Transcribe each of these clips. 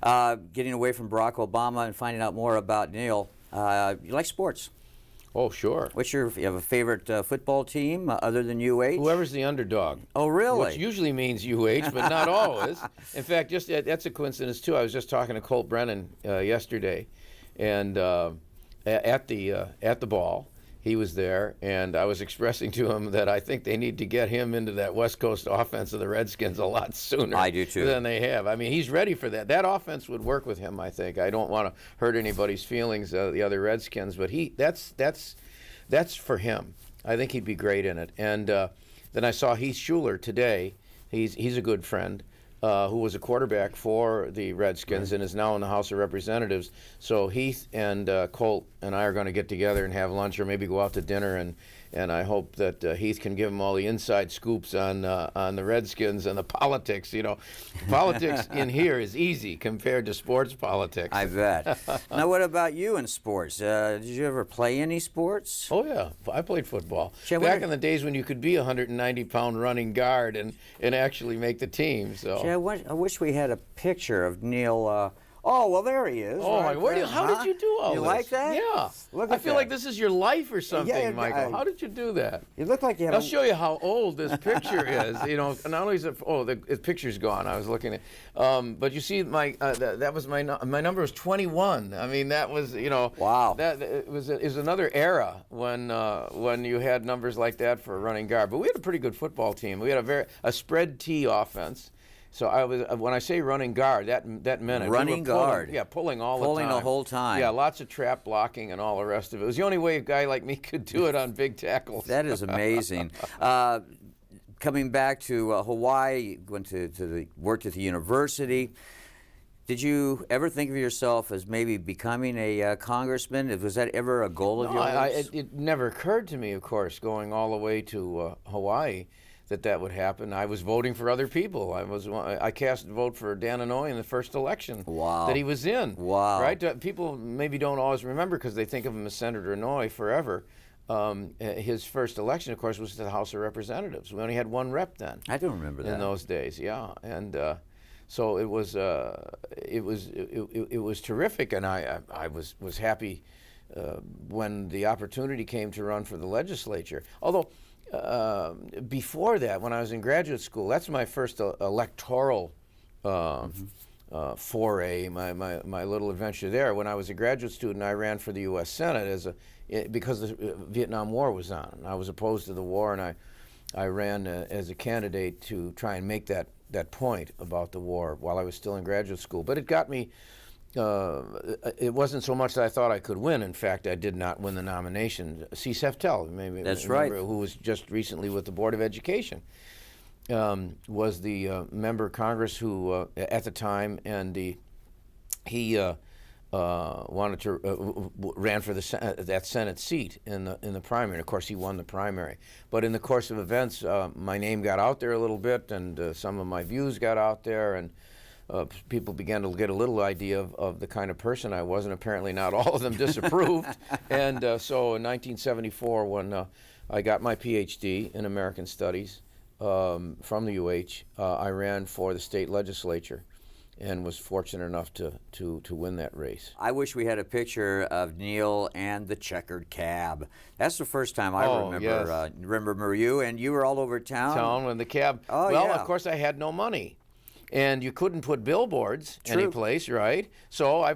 Getting away from Barack Obama and finding out more about Neil. You like sports? Oh, sure. You have a favorite football team other than UH? Whoever's the underdog. Oh, really? Which usually means UH, but not always. In fact, that's a coincidence, too. I was just talking to Colt Brennan yesterday, and at the ball. He was there, and I was expressing to him that I think they need to get him into that West Coast offense of the Redskins a lot sooner. I do too. Than they have. I mean, he's ready for that. That offense would work with him, I think. I don't want to hurt anybody's feelings, the other Redskins, but that's for him. I think he'd be great in it. And then I saw Heath Schuler today. He's a good friend. Who was a quarterback for the Redskins and is now in the House of Representatives. So Heath and Colt and I are going to get together and have lunch, or maybe go out to dinner, and I hope that Heath can give him all the inside scoops on the Redskins and the politics. You know, politics in here is easy compared to sports politics. I bet. Now, what about you in sports? Did you ever play any sports? Oh, yeah. I played football. Gee, Back in the days when you could be a 190-pound running guard and actually make the team. So. Gee, I wish we had a picture of Neil. Oh, well, there he is. Oh, right how did you do all this? You like that? Yeah. Look at I feel that. like this is your life or something, Yeah, Michael. How did you do that? You look like you have I'll show you how old this picture is. You know, not only is it, the picture's gone. I was looking at, but you see, that was my number was 21. I mean, that was, you know, wow. That is another era when you had numbers like that for a running guard. But we had a pretty good football team. We had a spread T offense. So when I say running guard, that meant it. Running guard. Pulling all the time. Pulling the whole time. Yeah, lots of trap blocking and all the rest of it. It was the only way a guy like me could do it on big tackles. That is amazing. Coming back to Hawaii, went worked at the university. Did you ever think of yourself as maybe becoming a congressman? Was that ever a goal of yours? It never occurred to me, of course, going all the way to Hawaii, that would happen. I was voting for other people. I cast a vote for Dan Inouye in the first election that he was in. Wow. Right? People maybe don't always remember because they think of him as Senator Inouye forever. His first election, of course, was to the House of Representatives. We only had one rep then. I don't remember that. In those days, yeah. And so it was terrific, and I was happy when the opportunity came to run for the legislature. Although before that, when I was in graduate school, that's my first electoral foray, my little adventure there. When I was a graduate student, I ran for the U.S. Senate because the Vietnam War was on. I was opposed to the war, and I ran as a candidate to try and make that point about the war while I was still in graduate school. But it got me. It wasn't so much that I thought I could win. In fact, I did not win the nomination. C. Seftel, maybe that's right, who was just recently with the Board of Education, was the member of Congress who, at the time, and he wanted to ran for that Senate seat in the primary. And of course, he won the primary. But in the course of events, my name got out there a little bit, and some of my views got out there, and people began to get a little idea of the kind of person I was, and apparently not all of them disapproved. And so in 1974, when I got my PhD in American Studies from the UH, I ran for the state legislature and was fortunate enough to win that race. I wish we had a picture of Neil and the checkered cab. That's the first time I remember. Yes. Remember you, and you were all over town. When the cab. Oh, well, yeah. Of course, I had no money. And you couldn't put billboards anyplace, right? So I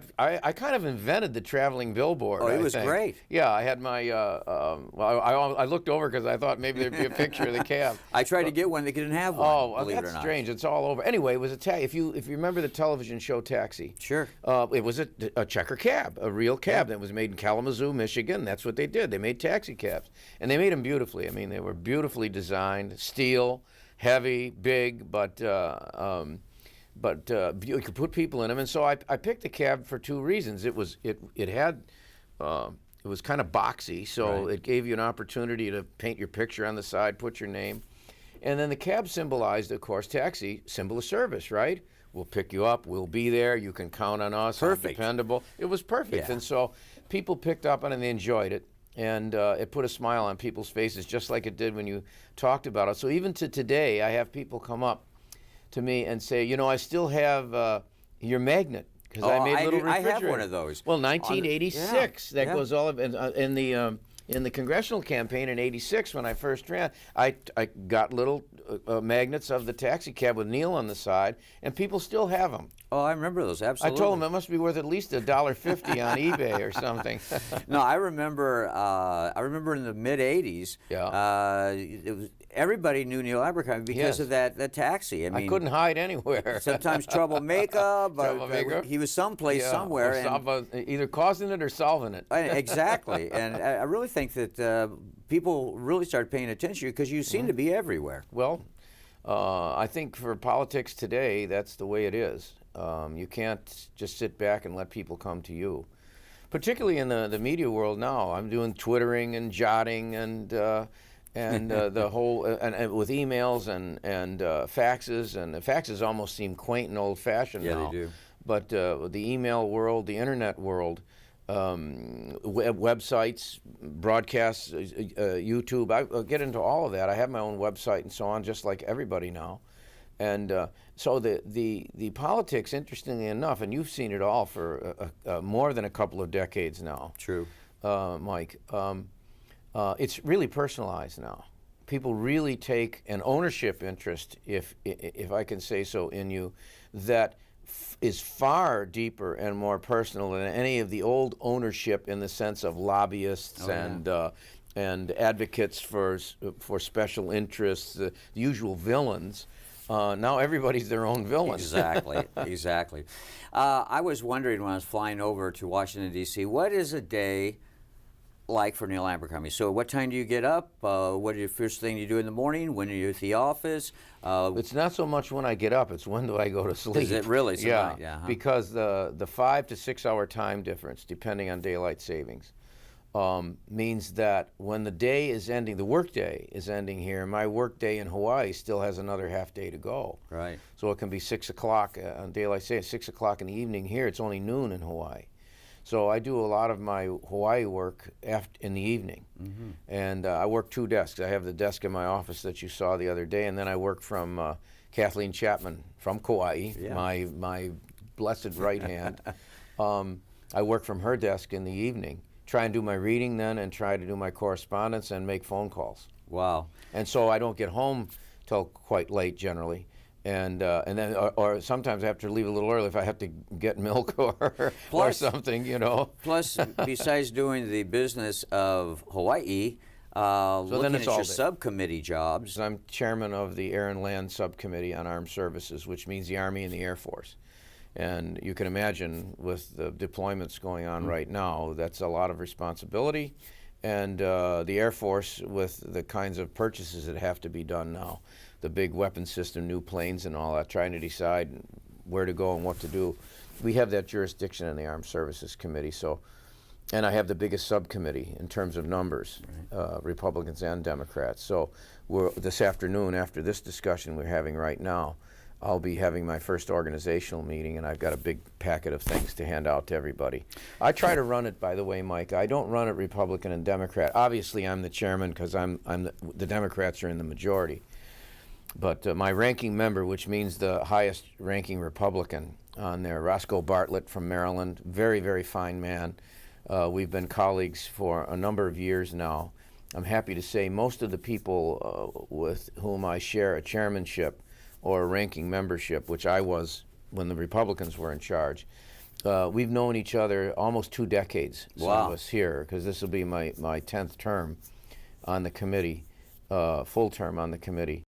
kind of invented the traveling billboard. Oh, it was great. Yeah, I had my, I looked over because I thought maybe there'd be a picture of the cab. I tried to get one, they didn't have one. Oh, believe that's it or not. strange. It's all over. Anyway, it was if you remember the television show Taxi. Sure. It was a checker cab, a real cab that was made in Kalamazoo, Michigan. That's what they did. They made taxi cabs. And they made them beautifully. I mean, they were beautifully designed, steel, heavy, big, but you could put people in them, and so I picked the cab for two reasons. It was kind of boxy, so it gave you an opportunity to paint your picture on the side, put your name, and then the cab symbolized, of course, taxi, symbol of service, right? We'll pick you up, we'll be there, you can count on us, perfect, I'm dependable. It was perfect, and so people picked up on it and they enjoyed it. And it put a smile on people's faces, just like it did when you talked about it. So even to today, I have people come up to me and say, you know, I still have your magnet because I made little I refrigerators. have one of those. Well, 1986. Yeah, That goes all of in the congressional campaign in '86 when I first ran. I got little magnets of the taxi cab with Neil on the side, and people still have them. Oh, I remember those, I absolutely. told them it must be worth at least $1.50 on eBay or something. No, I remember in the mid '80s. Yeah. It was, everybody knew Neil Abercrombie because Yes. of that taxi. I mean, couldn't hide anywhere. sometimes troublemaker, but Troublemaker. he was someplace Yeah, somewhere. or either causing it or solving it. Exactly, and I really think that people really started paying attention to you because you seem to be everywhere. Well, I think for politics today, that's the way it is. You can't just sit back and let people come to you. Particularly in the media world now, I'm doing twittering and jotting and the whole and with emails and faxes, and the faxes almost seem quaint and old-fashioned now. Yeah, they do. But the email world, the internet world, websites, broadcasts, YouTube. I'll get into all of that. I have my own website and so on, just like everybody now. And so the politics, interestingly enough, and you've seen it all for more than a couple of decades now. True. Mike. It's really personalized now. People really take an ownership interest, if I can say so, in you, that is far deeper and more personal than any of the old ownership in the sense of lobbyists and advocates for special interests, the usual villains. Now everybody's their own villain. Exactly, exactly. I was wondering when I was flying over to Washington, D.C., what is a day like for Neil Abercrombie? So what time do you get up? What is the first thing you do in the morning? When are you at the office? It's not so much when I get up, it's when do I go to sleep. Is it really? So Yeah, yeah, huh? because the 5 to 6 hour time difference, depending on daylight savings, means that when the day is ending, the work day is ending here, my work day in Hawaii still has another half day to go. Right. So it can be 6 o'clock on daylight savings, 6 o'clock in the evening here. It's only noon in Hawaii. So I do a lot of my Hawaii work in the evening. Mm-hmm. And I work 2 desks. I have the desk in my office that you saw the other day, and then I work from Kathleen Chapman from Kauai, my blessed right hand. I work from her desk in the evening. Try and do my reading then, and try to do my correspondence and make phone calls. Wow. And so I don't get home till quite late generally. And then, or sometimes I have to leave a little early if I have to get milk or something, you know. Plus, besides doing the business of Hawaii, looking at your subcommittee jobs. I'm chairman of the Air and Land Subcommittee on Armed Services, which means the Army and the Air Force. And you can imagine with the deployments going on right now, that's a lot of responsibility. And the Air Force, with the kinds of purchases that have to be done now, the big weapon system, new planes and all that, trying to decide where to go and what to do. We have that jurisdiction in the Armed Services Committee. So, and I have the biggest subcommittee in terms of numbers, Republicans and Democrats. So this afternoon, after this discussion we're having right now, I'll be having my first organizational meeting, and I've got a big packet of things to hand out to everybody. I try to run it, by the way, Mike. I don't run it Republican and Democrat. Obviously, I'm the chairman because the Democrats are in the majority. But my ranking member, which means the highest ranking Republican on there, Roscoe Bartlett from Maryland, very, very fine man. We've been colleagues for a number of years now. I'm happy to say most of the people with whom I share a chairmanship or a ranking membership, which I was when the Republicans were in charge, we've known each other almost 2 decades. Some of us here, because this will be my 10th term on the committee, full term on the committee.